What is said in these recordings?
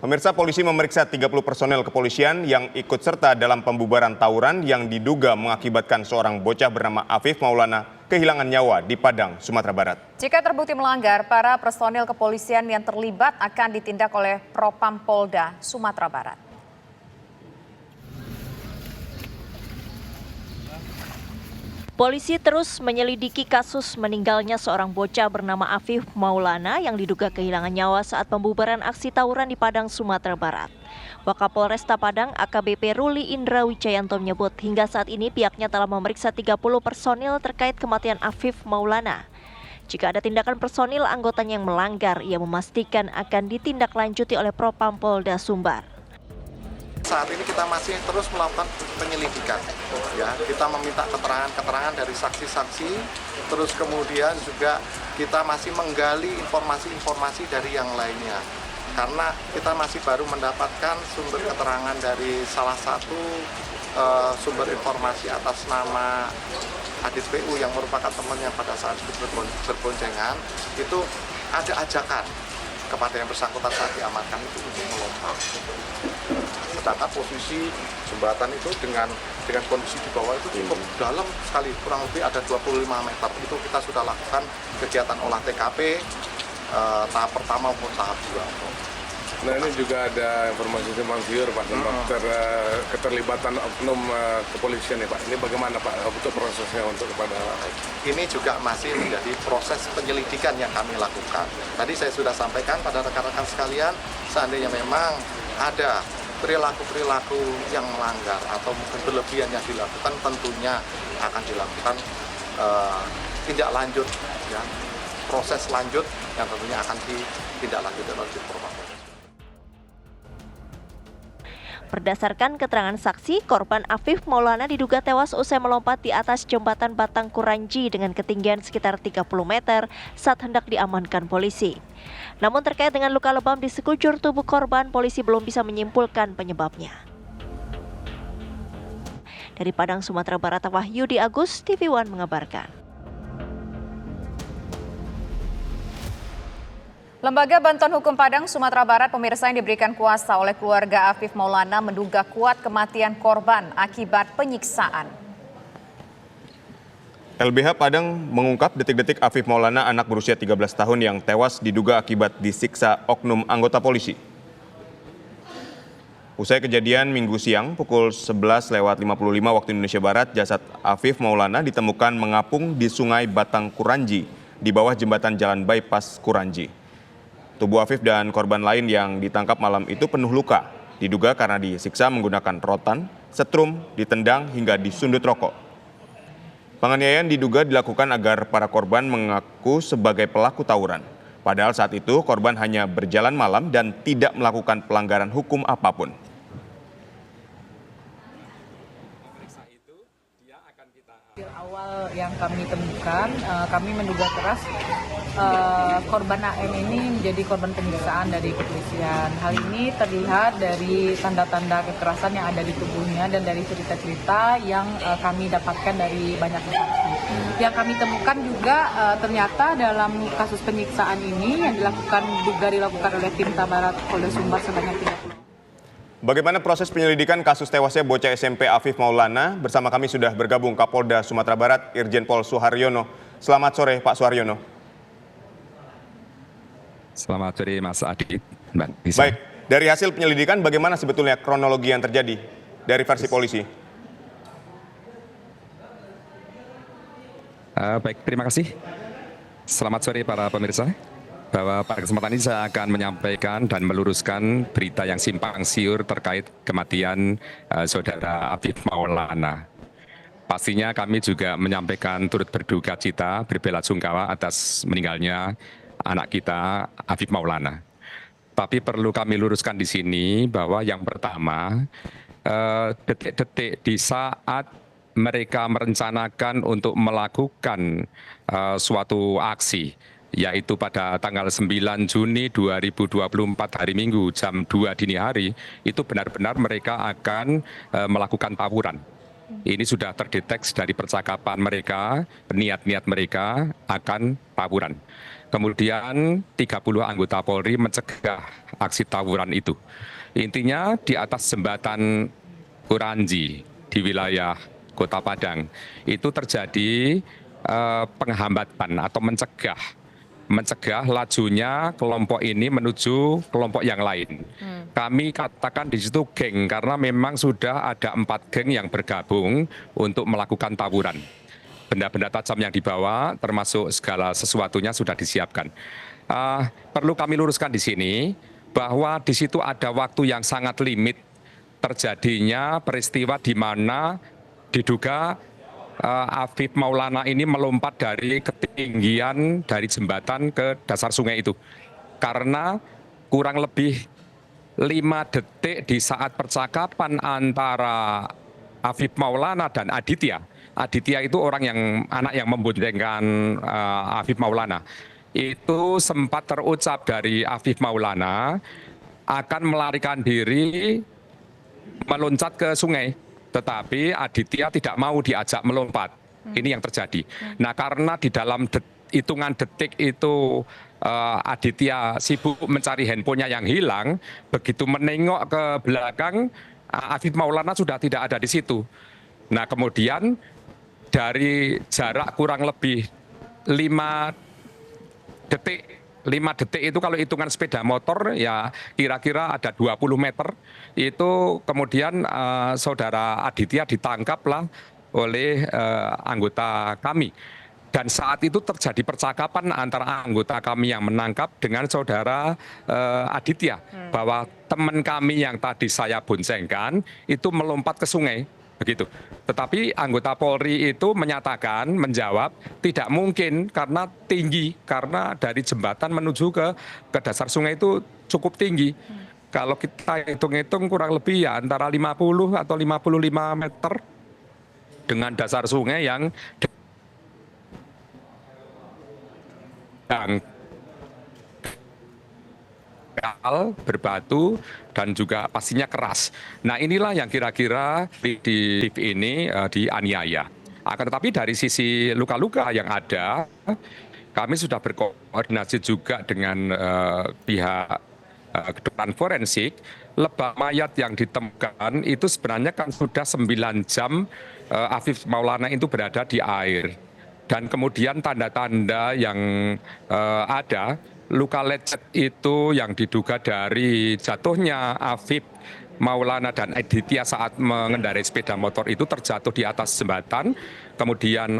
Pemirsa, polisi memeriksa 30 personel kepolisian yang ikut serta dalam pembubaran tawuran yang diduga mengakibatkan seorang bocah bernama Afif Maulana kehilangan nyawa di Padang, Sumatera Barat. Jika terbukti melanggar, para personil kepolisian yang terlibat akan ditindak oleh Propam Polda, Sumatera Barat. Polisi terus menyelidiki kasus meninggalnya seorang bocah bernama Afif Maulana yang diduga kehilangan nyawa saat pembubaran aksi tawuran di Padang, Sumatera Barat. Wakapolresta Padang AKBP Ruli Indra Wijayanto menyebut hingga saat ini pihaknya telah memeriksa 30 personil terkait kematian Afif Maulana. Jika ada tindakan personil anggotanya yang melanggar, ia memastikan akan ditindaklanjuti oleh Propam Polda Sumbar. Saat ini kita masih terus melakukan penyelidikan, ya. Kita meminta keterangan dari saksi-saksi, terus kemudian juga kita masih menggali informasi-informasi dari yang lainnya. Karena kita masih baru mendapatkan sumber keterangan dari salah satu sumber informasi atas nama Adit PU yang merupakan temannya pada saat berboncengan, itu ada ajakan kepada yang bersangkutan saat diamankan itu untuk melompat. Sedangkan posisi jembatan itu dengan kondisi di bawah itu cukup dalam sekali, kurang lebih ada 25 meter. Itu kita sudah lakukan kegiatan olah TKP tahap pertama maupun tahap 2. Nah, ini juga ada informasi simpang siur Pak tentang keterlibatan oknum kepolisian ya Pak. Ini bagaimana Pak untuk prosesnya untuk kepada ini juga masih menjadi proses penyelidikan yang kami lakukan. Tadi saya sudah sampaikan pada rekan-rekan sekalian, seandainya memang ada perilaku-perilaku yang melanggar atau mungkin berlebihan yang dilakukan, tentunya akan dilakukan tindak lanjut, ya, proses lanjut yang tentunya akan ditindaklanjuti oleh Propam. Berdasarkan keterangan saksi, korban Afif Maulana diduga tewas usai melompat di atas jembatan Batang Kuranji dengan ketinggian sekitar 30 meter saat hendak diamankan polisi. Namun terkait dengan luka lebam di sekujur tubuh korban, polisi belum bisa menyimpulkan penyebabnya. Dari Padang, Sumatera Barat, Wahyudi Agus, TV One mengabarkan. Lembaga Bantuan Hukum Padang, Sumatera Barat, pemirsa yang diberikan kuasa oleh keluarga Afif Maulana menduga kuat kematian korban akibat penyiksaan. LBH Padang mengungkap detik-detik Afif Maulana, anak berusia 13 tahun yang tewas diduga akibat disiksa oknum anggota polisi. Usai kejadian Minggu siang pukul 11.55 waktu Indonesia Barat, jasad Afif Maulana ditemukan mengapung di Sungai Batang Kuranji di bawah jembatan Jalan Bypass Kuranji. Tubuh Afif dan korban lain yang ditangkap malam itu penuh luka, diduga karena disiksa menggunakan rotan, setrum, ditendang hingga disundut rokok. Penganiayaan diduga dilakukan agar para korban mengaku sebagai pelaku tawuran. Padahal saat itu korban hanya berjalan malam dan tidak melakukan pelanggaran hukum apapun. Awal yang kami temukan, kami menduga keras korban AM ini menjadi korban penyiksaan dari kepolisian. Hal ini terlihat dari tanda-tanda kekerasan yang ada di tubuhnya dan dari cerita-cerita yang kami dapatkan dari banyak saksi. Yang kami temukan juga ternyata dalam kasus penyiksaan ini yang dilakukan oleh tim Tabarat Polda Sumbar sebanyak 30. Bagaimana proses penyelidikan kasus tewasnya bocah SMP Afif Maulana? Bersama kami sudah bergabung Kapolda Sumatera Barat, Irjen Pol Suharyono. Selamat sore Pak Suharyono. Selamat sore Mas Adit, Mbak Lisa. Baik, dari hasil penyelidikan bagaimana sebetulnya kronologi yang terjadi dari versi polisi? Baik, terima kasih. Selamat sore para pemirsa. Bahwa pada kesempatan ini saya akan menyampaikan dan meluruskan berita yang simpang siur terkait kematian saudara Afif Maulana. Pastinya kami juga menyampaikan turut berduka cita, berbela-sungkawa atas meninggalnya anak kita Afif Maulana. Tapi perlu kami luruskan di sini bahwa yang pertama, detik-detik di saat mereka merencanakan untuk melakukan suatu aksi, yaitu pada tanggal 9 Juni 2024 hari Minggu jam 2 dini hari, itu benar-benar mereka akan melakukan tawuran. Ini sudah terdeteksi dari percakapan mereka, niat-niat mereka akan tawuran. Kemudian 30 anggota Polri mencegah aksi tawuran itu. Intinya di atas jembatan Kuranji di wilayah Kota Padang itu terjadi penghambatan atau mencegah lajunya kelompok ini menuju kelompok yang lain. Kami katakan di situ geng karena memang sudah ada 4 geng yang bergabung untuk melakukan tawuran. Benda-benda tajam yang dibawa termasuk segala sesuatunya sudah disiapkan. Perlu kami luruskan di sini bahwa di situ ada waktu yang sangat limit terjadinya peristiwa di mana diduga Afif Maulana ini melompat dari ketinggian dari jembatan ke dasar sungai itu. Karena kurang lebih 5 detik di saat percakapan antara Afif Maulana dan Aditya. Aditya itu anak yang memboncengkan Afif Maulana. Itu sempat terucap dari Afif Maulana akan melarikan diri meloncat ke sungai. Tetapi Aditya tidak mau diajak melompat. Ini yang terjadi. Nah, karena di dalam hitungan detik itu Aditya sibuk mencari handphonenya yang hilang, begitu menengok ke belakang, Afif Maulana sudah tidak ada di situ. Nah, kemudian dari jarak kurang lebih 5 detik itu kalau hitungan sepeda motor ya kira-kira ada 20 meter. Itu kemudian saudara Aditya ditangkaplah oleh anggota kami. Dan saat itu terjadi percakapan antara anggota kami yang menangkap dengan saudara Aditya. Bahwa teman kami yang tadi saya boncengkan itu melompat ke sungai. Begitu. Tetapi anggota Polri itu menjawab tidak mungkin karena tinggi, karena dari jembatan menuju ke dasar sungai itu cukup tinggi. Kalau kita hitung-hitung kurang lebih ya antara 50 atau 55 meter dengan dasar sungai yang berbatu dan juga pastinya keras. Nah, inilah yang kira-kira di ini dianiaya. Akan tetapi dari sisi luka-luka yang ada, kami sudah berkoordinasi juga dengan pihak kedokteran forensik. Lebam mayat yang ditemukan itu sebenarnya kan sudah 9 jam Afif Maulana itu berada di air. Dan kemudian tanda-tanda yang ada, luka lecet itu yang diduga dari jatuhnya Afif Maulana dan Aditya saat mengendarai sepeda motor itu terjatuh di atas jembatan. Kemudian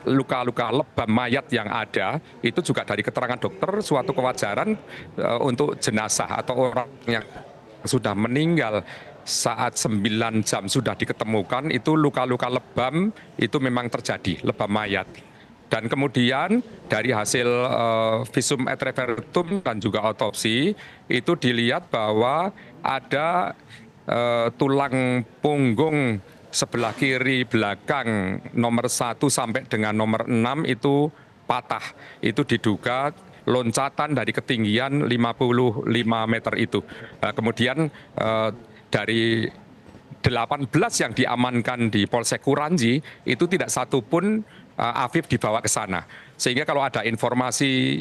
luka-luka lebam mayat yang ada itu juga dari keterangan dokter suatu kewajaran untuk jenazah atau orang yang sudah meninggal saat 9 jam sudah diketemukan itu luka-luka lebam itu memang terjadi, lebam mayat. Dan kemudian dari hasil visum et repertum dan juga otopsi itu dilihat bahwa ada tulang punggung sebelah kiri belakang nomor 1 sampai dengan nomor 6 itu patah. Itu diduga loncatan dari ketinggian 55 meter itu. Kemudian dari 18 yang diamankan di Polsek Kuranji itu tidak satu pun Afif dibawa ke sana. Sehingga kalau ada informasi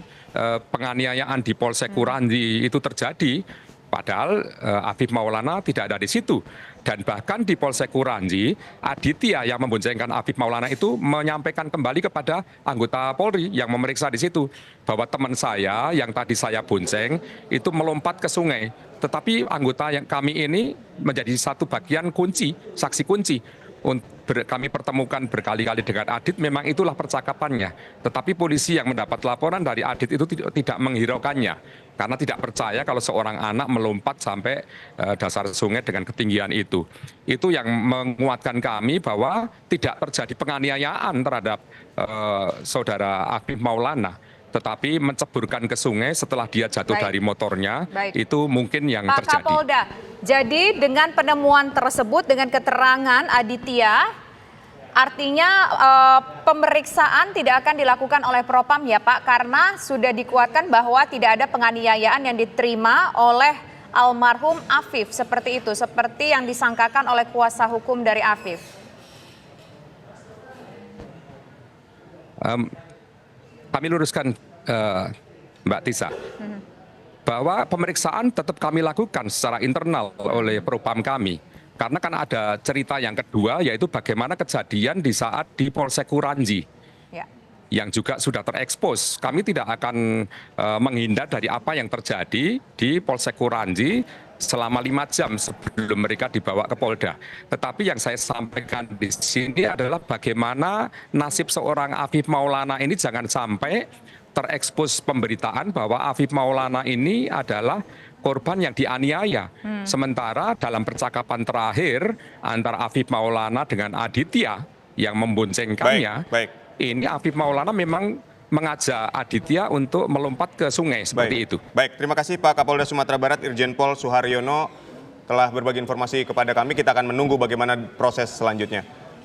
penganiayaan di Polsek Kuranji itu terjadi, padahal Afif Maulana tidak ada di situ. Dan bahkan di Polsek Kuranji, Aditya yang memboncengkan Afif Maulana itu menyampaikan kembali kepada anggota Polri yang memeriksa di situ bahwa teman saya yang tadi saya bonceng itu melompat ke sungai. Tetapi anggota yang kami ini menjadi satu bagian kunci, saksi kunci. Kami pertemukan berkali-kali dengan Adit, memang itulah percakapannya. Tetapi polisi yang mendapat laporan dari Adit itu tidak menghiraukannya. Karena tidak percaya kalau seorang anak melompat sampai dasar sungai dengan ketinggian itu. Itu yang menguatkan kami bahwa tidak terjadi penganiayaan terhadap saudara Afif Maulana. Tetapi menceburkan ke sungai setelah dia jatuh dari motornya, itu mungkin yang Pak terjadi. Kapolda, jadi dengan penemuan tersebut, dengan keterangan Aditya, artinya pemeriksaan tidak akan dilakukan oleh Propam ya Pak, karena sudah dikuatkan bahwa tidak ada penganiayaan yang diterima oleh almarhum Afif, seperti itu, seperti yang disangkakan oleh kuasa hukum dari Afif. Kami luruskan Mbak Tisa, bahwa pemeriksaan tetap kami lakukan secara internal oleh Propam kami. Karena kan ada cerita yang kedua, yaitu bagaimana kejadian di saat di Polsek Kuranji, Ya. yang juga sudah terekspos. Kami tidak akan menghindar dari apa yang terjadi di Polsek Kuranji selama 5 jam sebelum mereka dibawa ke Polda. Tetapi yang saya sampaikan di sini adalah bagaimana nasib seorang Afif Maulana ini jangan sampai terekspos pemberitaan bahwa Afif Maulana ini adalah korban yang dianiaya. Sementara dalam percakapan terakhir antara Afif Maulana dengan Aditya yang memboncengkannya, Baik. ini Afif Maulana memang mengajak Aditya untuk melompat ke sungai seperti itu. Baik, terima kasih Pak Kapolda Sumatera Barat Irjen Pol Suharyono telah berbagi informasi kepada kami. Kita akan menunggu bagaimana proses selanjutnya.